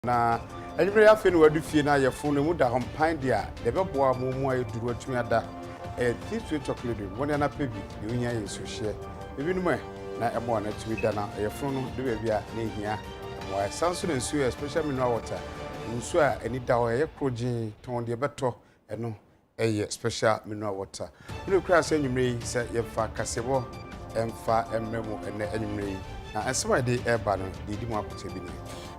Na anywere afi no wadu fie na yefo no mu da hompan dia de beboa mu ayi duru atumi ada this way chocolate woni na pebi de onya yeso hye ebi no na ebo na tumi da na yefo no de bia a na ehia wa sanso na nsu special mineral water nsu a eni da o ye projin ton de beto eno special mineral water no kra se nwumre se yefa kasebo emfa emmemo ene nwumre na asema de eba no de di mu akote bi ni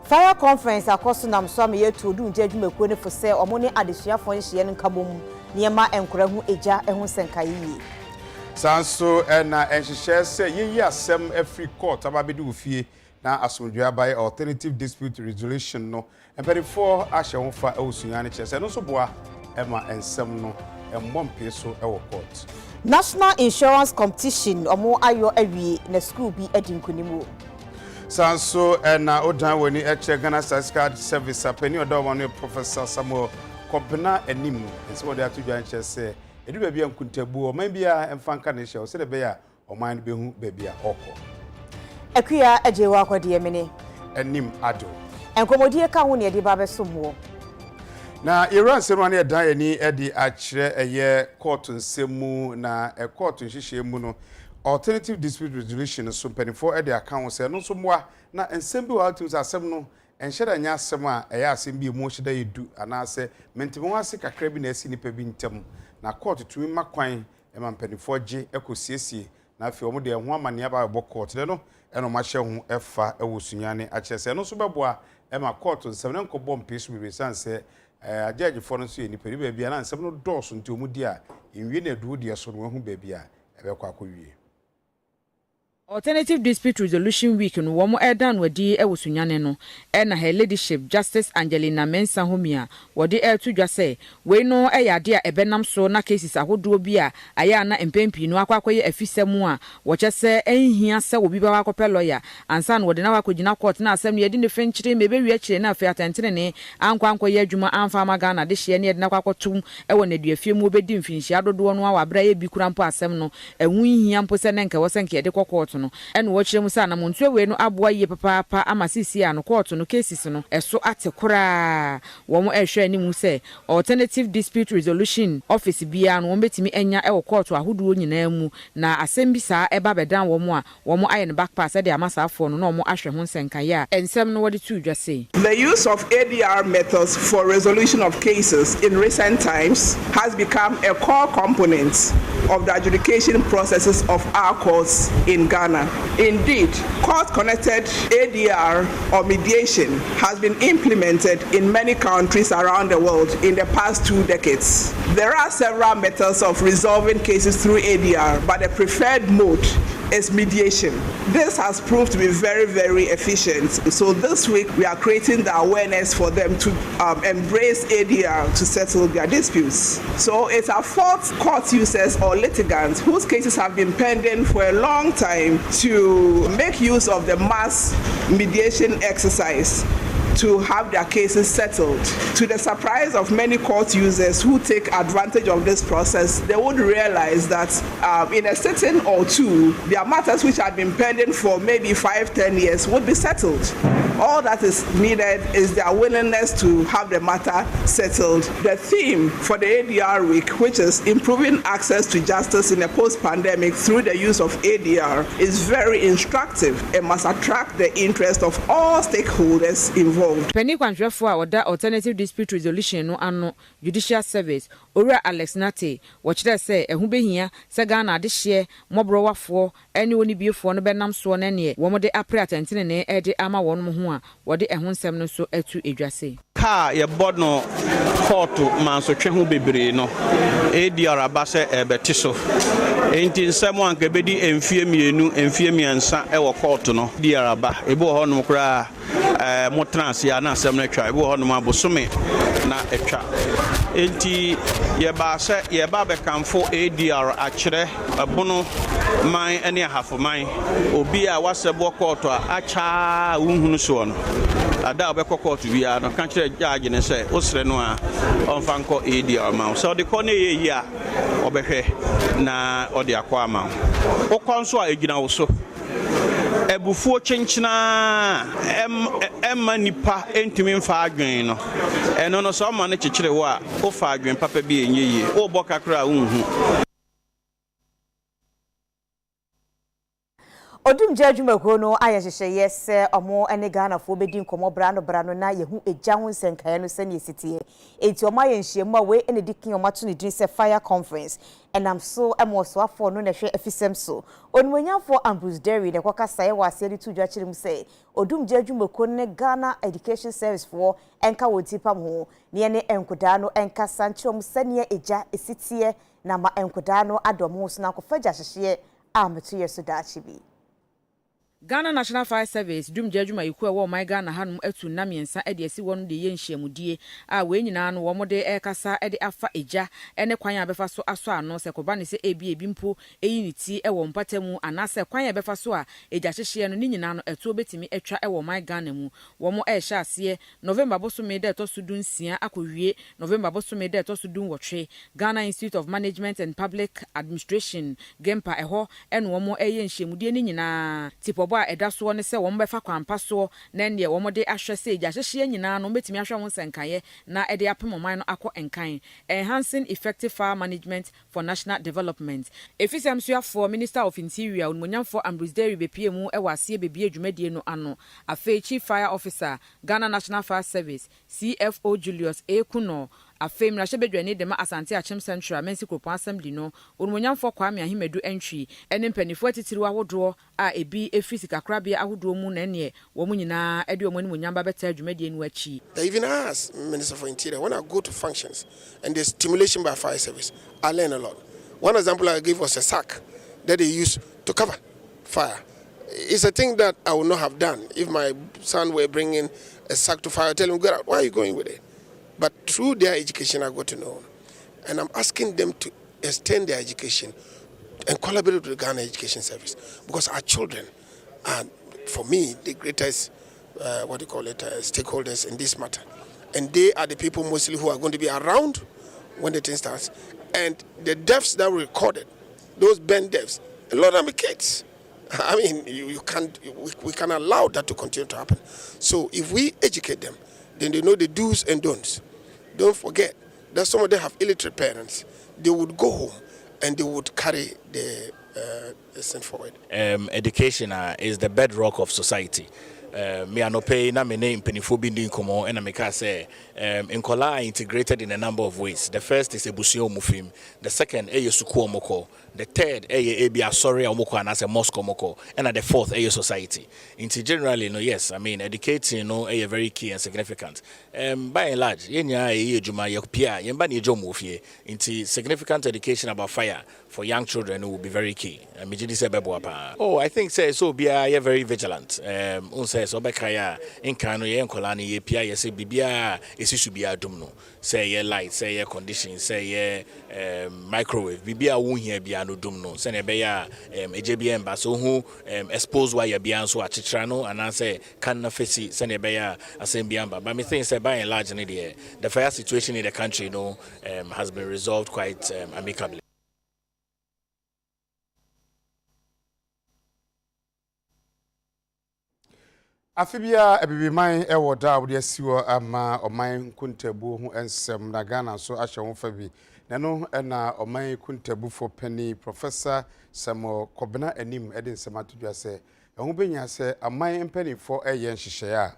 Fire conference akoso nam so am yeto du nje adwumako ne fo se omone adehyiafo nhye nkabom niema enkora hu eja ehu senkayi sanso na enhyehyɛ se yeyi asem every court ababedi ofie na asomdwe abai alternative dispute resolution no empedifo ahye ho fa osunya ne kyese no so boa ema ensem no emmompe so ewo court National Insurance Competition omo ayo awie na school bi adinkonimu sanso na odan woni eche Ghana Statistical Service apeni odawo no Professor Samuel Kobena anim nso wode atudwa nche se edu ba bia nkuntabu o man bia emfanka ne hye o se de be ya o man be hu ba bia okọ akuya ajewa akwade emene anim ado enkomodie ka ho ne de ba besomo na Iran se no na dan ani edi akire eye court nsemu na court nhyehyɛ mu no alternative dispute resolution so penifo e de account say no so moa na ensem bi wa atusa asem no enhyeda nya asem a eya asem bi mu hyeda yedu ana se mentimo ase kakra bi na asi nipa bi ntem na court tumi makwan e man penifo gye ekosiesie na afi omo de ho amane aba bo court de no eno ma hye ho efa ewosunyane a kyese no so beboa e ma court nsem ne nkobom peso bi sanse judge for no so nipa bi bia na nsem no dɔɔso nti omu di a enwie na edu de so no hu ba bia ebekwa akowie Alternative Dispute Resolution Week no womo edan wadi ewusunyane no na her ladyship Justice Angelina Mensah Homia wodi etudwa se we no eyade a ebenam so na cases ahodo bi a aya na empempi no akwakoye afisemu a wo kyese enhia se obi ba akopɛ lawyer ansa no wodi na wakogina court na asem ne yedi ne fenkyire mebewie kyire na afi atentene ne ankwankoye adwuma amfa magana de hye ne yedi na kwakotum ewo na duafie mu obedi mfinhia dodo no awabra ye bi kura mpo asem no ehu nhia mpo se ne nka wo se nka yede court no ene wo kyerem sa na montu we no aboa ye papa ama sisi a no court no cases no eso atekora wo mo ehwe animu se alternative dispute resolution office bia no wo betimi enya e wo court ahodo nyina mu na asem bi sa eba bedan wo mo a wo mo aye ne back pass e de amasa afo no na wo mo ahwe ho nsenkaye a ensem no wodi tu dwa sei. The use of ADR methods for resolution of cases in recent times has become a core component of the adjudication processes of our courts in Ghana. Indeed, court-connected ADR or mediation has been implemented in many countries around the world in the past 2 decades. There are several methods of resolving cases through ADR, but the preferred mode is mediation. This has proved to be very, very efficient. So this week we are creating the awareness for them to embrace ADR to settle their disputes. So it affords court users or litigants whose cases have been pending for a long time to make use of the mass mediation exercise to have their cases settled. To the surprise of many court users who take advantage of this process, they would realize that in a sitting or two, their matters which had been pending for maybe 5-10 years would be settled. All that is needed is their willingness to have the matter settled. The theme for the ADR week, which is improving access to justice in a post-pandemic through the use of ADR, is very instructive. It must attract the interest of all stakeholders involved. Penny kwanhwefo a oda alternative dispute resolution no ano judicial service Ora Alex Nate wo kire se ehu behia se Ghana de hye mobrowafo ene oni biefo no benam so na ne wo de apre atentene ne ede ama won mo ho a wo de ehu nsem no so atu edwase ka ye bono court manso twe ho bebre no ADR abase ebeti so enti nsem anka bedi emfie mienu emfie miensa e wo court no ADR aba ebo ho no kra mo trans ya na asem na twa ebo ho no abosome na etwa enti ye ba se ye ba be kanfo ADR akire abono man ene ahafo man obi a wasebo court a acha unhunu so no ada obekọ court bia no kan kire judge ne se osre no a onfanko ADR ma so de ko ne ye a obehwe na ode akwa ma o konso a egina wo so ebufuo chenchina emma nipa entumi mfa adwen no eno no so ma no kyekere wo a wo fa adwen papa bi enye wo bɔ kakra unhu Odum judgment no ayehyehyeye se omo ene Ghana fo bedi nkomo brano na yehu eja ho nsenkae no se ne sitie enti omo ayenhyiemu a we ene dikin omo ato ne din se fire conference enam so emoso afo no na hwe afisem so onumonyafo Ambrose Derry ne kwakasa ye wase de tudwa kyerem se odum judgment ne Ghana Education Service for enka wotipam ho ne ene enkoda no enka sanchom sene eja esitie na ma enkoda no adomo so na kofaja hyehye ameto yeso da chibi Ghana National Fire Service dum jadwuma yiku ewo my Ghana hanum atu na miensa ede esi wonu de yenhyiamudie a we nyina no wo mo de ekasa ede afa eja ene kwan abefa so aso ano se koba ne se ebi mpo eyi ni ti ewo mpatamu anase kwan abefa so a eja hyehye no ni nyina no etu obetimi etwa ewo my Ghana mu wo mo ehye ase November bosome de to so dunsia akowie November bosome de to so dun wotwe Ghana Institute of Management and Public Administration Gempa eho ene wo mo yenhyiamudie ni nyina tipo a edaso ne se wo mbefa kwampa so na ne wo mode ahwe se eja hyehye nyina no betimi ahwe ho nsenkaye na ede apemoman no akọ enkan enhancing effective fire management for national development efisem suafo Minister of Interior onmonyamfo Ambrose Derry bepiemu ewase bebie dwumadie no ano afa Chief Fire Officer Ghana National Fire Service CFO Julius Ekuno afem na shebedwane de ma Asante Achim Central Mensi Kropo Assembly no onmonyamfo Kwame Ahimadu entry ene mpanifo atitiriwa wodo a ebi efisi kakrabia ahodo mu na ne wo mu nyina ede omani munyamba beta adwumadie no achi. They even ask Minister for Interior when I go to functions and the stimulation by fire service, I learn a lot. One example I gave was a sack that they use to cover fire. It's a thing that I would not have done if my son were bringing a sack to fire. I tell him, get out. Why are you going with it? But through their education, I got to know. And I'm asking them to extend their education and collaborate with the Ghana Education Service. Because our children are, for me, the greatest, stakeholders in this matter. And they are the people mostly who are going to be around when the thing starts. And the deaths that were recorded, those burn deaths, a lot of them are kids. I mean, we can't allow that to continue to happen. So if we educate them, then they know the do's and don'ts. Don't forget that some of them have illiterate parents. They would go home and they would carry the thing forward. Education is the bedrock of society. Me anope na me name penifo bi ndi nkomo and me ka say nkola are integrated in a number of ways. The first is ebusua omufim, the second suku omoko, the third ebi asori omoko and as a mosque omoko, and the fourth society. Into generally no, yes, I mean educating no very key and significant. By and large yenya ejuma yekpia yemba ni ejomo fie into significant education about fire for young children will be very key. Oh, I think so be very vigilant. So bekaya inkano ye nkola ni ye pia ye se bibia esisu bia dum no say ye light say ye condition say ye microwave bibia wo hia bia no dum no say ne be ya ejebia mba so hu expose why ye bia so achitra no and say can na fesi say ne be ya asem bia mba but me think say by and large the fire situation in the country has been resolved quite amicably. Afibia ebibiman ewo da wo de asiwo ama oman kuntabu ho ensem na Ghana so ahye ho fabi nano na oman kuntabu for penny Professor Samuel Kobena anim ede nsem atodwa se eho benya se aman penny for eye nhihye a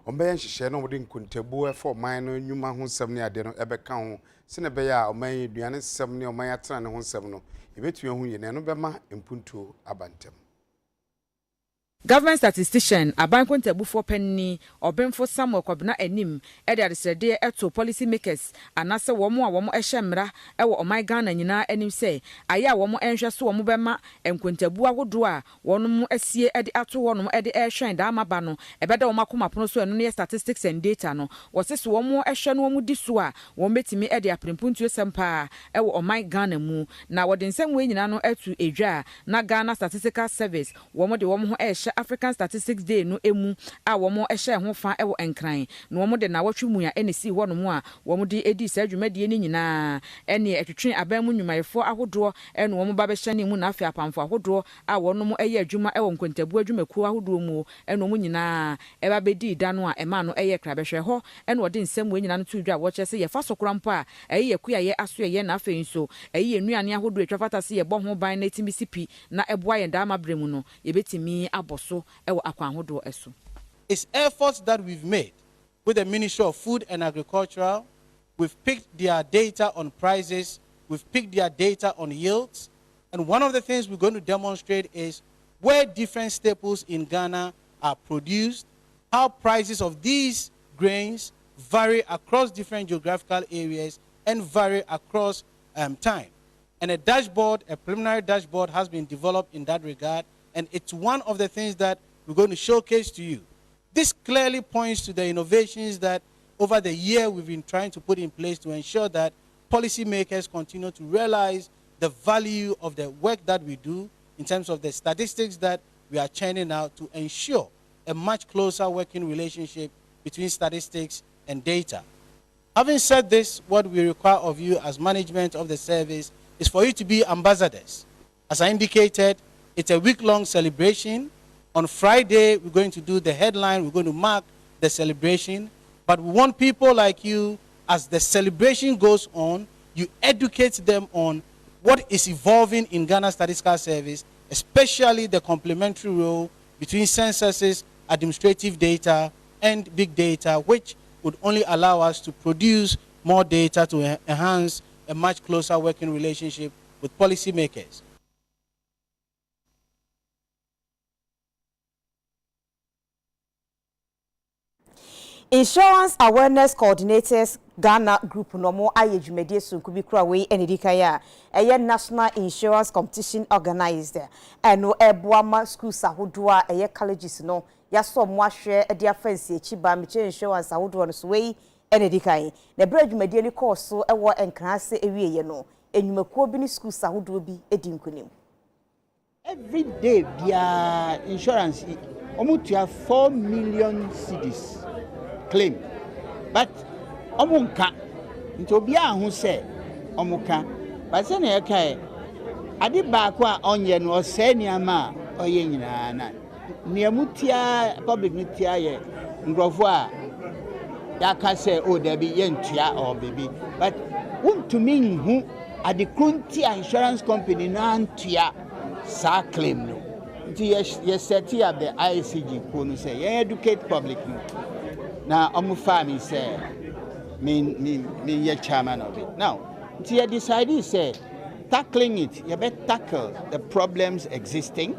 ombe nhihye no wode kuntabu for oman no nyuma ho nsem ne ade no ebeka ho sene be ya oman duane nsem ne oman atena ne ho nsem no ebetu ho ye ne no bema empuntu abantem. Government statistician Abankwontabu for penny Obenfo Samuel Kobena anim ede adesede eto policy makers anase womo a womo ehye ewo oman Ghana nyina anim se aya womo enhwe so womo bema enkwontabu agodo a wonom asie ede ato wonom ede ehwen da amaba no ebeda womo akomapono so eno ne statistics and data no wosese womo ehwe no womo di so a womo betimi ede aprempuntu sempa ewo oman Ghana mu na wode nsem we nyina no etu edwa na Ghana Statistical Service womo de womo ho ehye African Statistics Day no emu a wɔn ɛhyɛ ho fa ɛwɔ nkran na wɔn de na wɔtwe mu a ɛne si hɔ no mu a wɔn de edi saa dwumadie ne nyinaa ɛne ɛtwetwe aban mu nnwumayɛfoɔ ahodoɔ ɛne wɔn ba bɛhyɛ ne mu na afɛ apamfo ahodoɔ a wɔn ɛyɛ adwuma ɛwɔ nkontabu adwumakuo ahodoɔ mu ɛne wɔn nyinaa ɛba bɛdi da no a ɛma no ɛyɛ krabɛhwɛ hɔ ɛne wɔde nsɛm wɔ nyinaa no to dwa wɔkyɛ sɛ yɛfa so korampo a ɛyɛ yɛkuyayɛ aso yɛ na afɛ nso ɛyɛ nnuane ahodoɔ atwa fata sɛ yɛbɔ ho ban na etimi sipi na ɛboa yɛn daama brɛ mu no yɛbɛtimi abɔ so ɛwɔ akwan ahodoɔ ɛso. It's efforts that we've made with the Ministry of Food and Agriculture. We've picked their data on prices, we've picked their data on yields, and one of the things we're going to demonstrate is where different staples in Ghana are produced, how prices of these grains vary across different geographical areas and vary across time. And a dashboard, a preliminary dashboard has been developed in that regard, and it's one of the things that we're going to showcase to you. This clearly points to the innovations that over the year we've been trying to put in place to ensure that policymakers continue to realize the value of the work that we do in terms of the statistics that we are churning out to ensure a much closer working relationship between statistics and data. Having said this, what we require of you as management of the service is for you to be ambassadors. As I indicated, it's a week-long celebration. On Friday, we're going to do the headline, we're going to mark the celebration, but we want people like you, as the celebration goes on, you educate them on what is evolving in Ghana Statistical Service, especially the complementary role between censuses, administrative data, and big data, which would only allow us to produce more data to enhance a much closer working relationship with policymakers. Insurance Awareness Coordinators Ghana Group Nomo aye dwumadi sunku bi kura we enedikaya eye National Insurance Competition organized eno eboama schools ahodo a eye colleges no yaso mo ahwe e dia fancy echiba meche insurance ahodo no so we enedikai na bra dwumadi ni course ewo enkrase ewieye no enwumakuo bi ni schools ahodo bi edinkunim. Every day their insurance omutua 4 million cedis claim, but omunka nti obi ahu se omuka but se na yeka ade baako a onye no ose niama oye nyina na niamutia public nitia ye ngrofo a yaka se o da bi yentua or baby but wontumi nhu ade kuntia insurance company na antua sa claim no nti ye set up the ICG ko no say ye educate public no. Now, I'm family say, me chairman of it. Now, you decided say, tackling it, you better tackle the problems existing,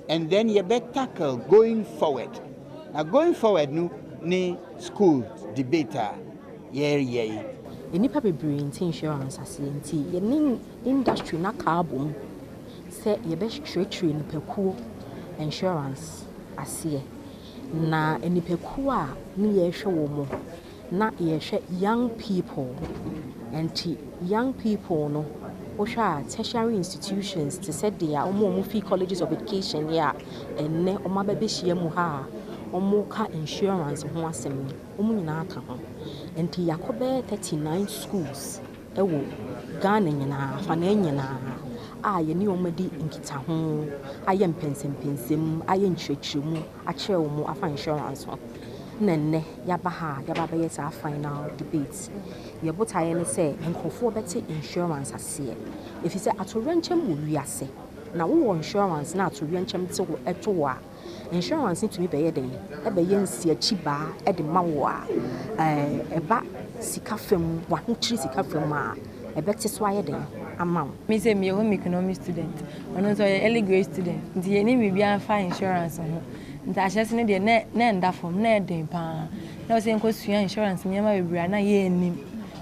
and then you better tackle going forward. Now, going forward, ni school debater, yeah. Any paper brain insurance as the industry na carbon say you best straight in peku insurance as na enipeku a ni yehwe wo mo na yehwe young people and young people no osha tertiary institutions to said they are omo free colleges of education ya enne omo babehia mu ha omo ka insurance ho asem omo nyina aka ho enti yakobe 39 schools ewo Ghana nyina fa na nyina aye ni omadi nkita ho aye mpensempensem aye ntwetwemu akyerɛ mu afa insurance ho nenne yaba ha yaba be yet final debate yebotaye ne sɛ nkofo bɛte insurance ase if you say atorenchem wo wiase na wo insurance na atorenchem te wo ɛto a insurance to be bɛyɛ den ɛbɛyɛ nsia chiba ɛde ma wo a ɛba sika fam wa ho kyiri sika fam a ɛbɛte so ayɛ den. Me say me home economic student, and also early grade student. The enemy be fine insurance. The assessment ne de na enda form na den pa. Na say nko sua insurance me ma bebre na ye enim.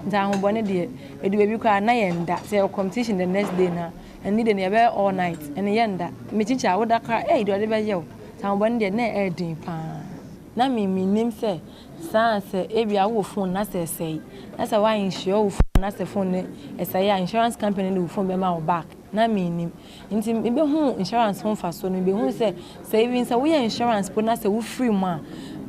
Nta ho bone de e de baby kwa na ye nda. Say competition the next day na. And need dey be all night. And ye nda. Me chicha wo da kra e de be ye. Nta ho bone de na e den pa. Na me nim say say e bia wo phone na say na say why insure wo na se phone e say ya insurance company no phone be ma back na menim nti mebe hu insurance ho fa so no be hu say savings we insurance po na say wo free mu a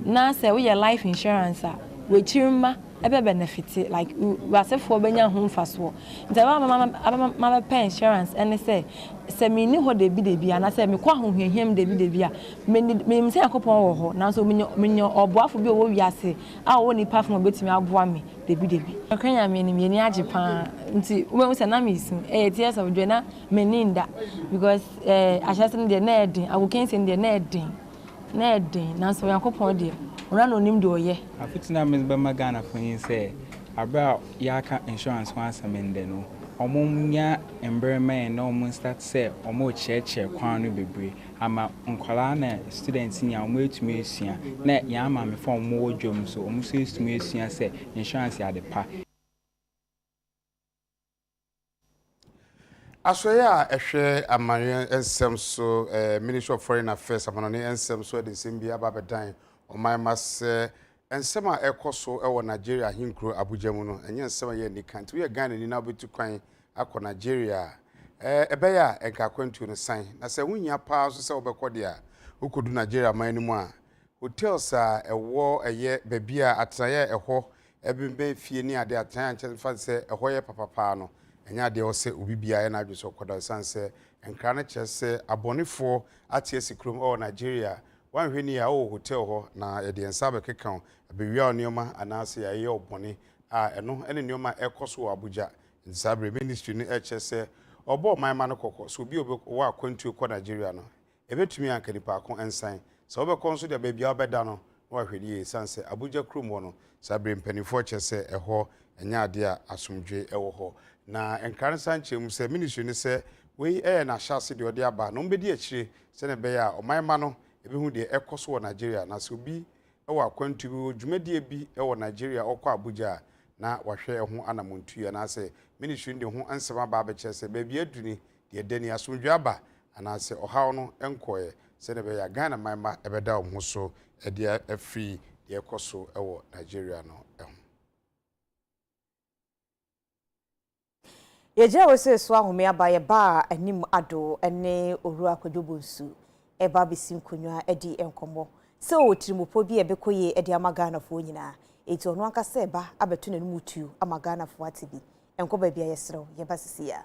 na say we life insurance a we chirma ebe benefit like we asefo benya ho fa so nti mama pay insurance and say me ni ho de bi ana say me kwa ho hwehwem de bi a me say akopon wo ho na so menyo oboafo bi wo wiase a wo nipa fo betimi aboa me de bi akanya me ni age pa nti we say na me isim tears of joy na me ninda because ahyasen de na edin awokensen de na edin na so yakopon de ora no nim de oye afitina me be magana for yin say abra yaka insurance one semende no omunya environment na omun start say omo cheche kwan no bebre ama nkwala na students nya omo etumi esua na ya ama me form mo wodwom so omo so etumi esua say insurance ya de pa Asoya ehwe amanye ensem so Ministry of Foreign Affairs amanone ensem so de sembia babedan omanmas ensem a ekoso ewo Nigeria hinkro Abuja mu no enye ensem ye nikanti we Ghana ni na obetu kwan akọ Nigeria ebeya enka kwantu no san na se wunya pa so se obekode a ukodu Nigeria man ni mu a hotels a ewo eye bebia atraye eho ebembe fie ni ade atan anche fa se eho ye papapa no enya de o se obibia na adwo so koda san se enkra na che se abonefo atie sikrom o Nigeria wanhwe ni ya o hotel ho na e de ensa bekeka abewia onioma anase ya ye obone a eno ene nioma ekoso Abuja nsabre ministry ni se obo manma no kokko so bi obo akwantu ko Nigeria no ebetumi anka nipa akon ensan so obekon so de babia obeda no wahwedi ye sanse Abuja krom no sabre mpanifo se eho enya ade a asomdwe ewo ho na enkran sanche mu se ministry ni se we na hyase de ode aba no mbedi akire se ne be ya omanma no ebehu de ekoso wo Nigeria na so bi ewo akwantu bi dwumadie bi ewo Nigeria okọ Abuja na wahwe ho anamontu ya na se ministry de ho ansema ba be kire se ba bi aduni de dani asomdwe aba ana se ohaw no enkoye se ne be ya Ghana manma ebeda wo so e de afri de ekoso ewo Nigeria no Yeje wo se so ahome abaye ba anim ado ene oru akwadobonsu eba besim konwa edi enkomo se o tirimopo bi ebekoye edi amagana fo nyina eti ono anka se ba abeto nanumu tu amagana fo atibi enko ba bia yesrew ye basisi ya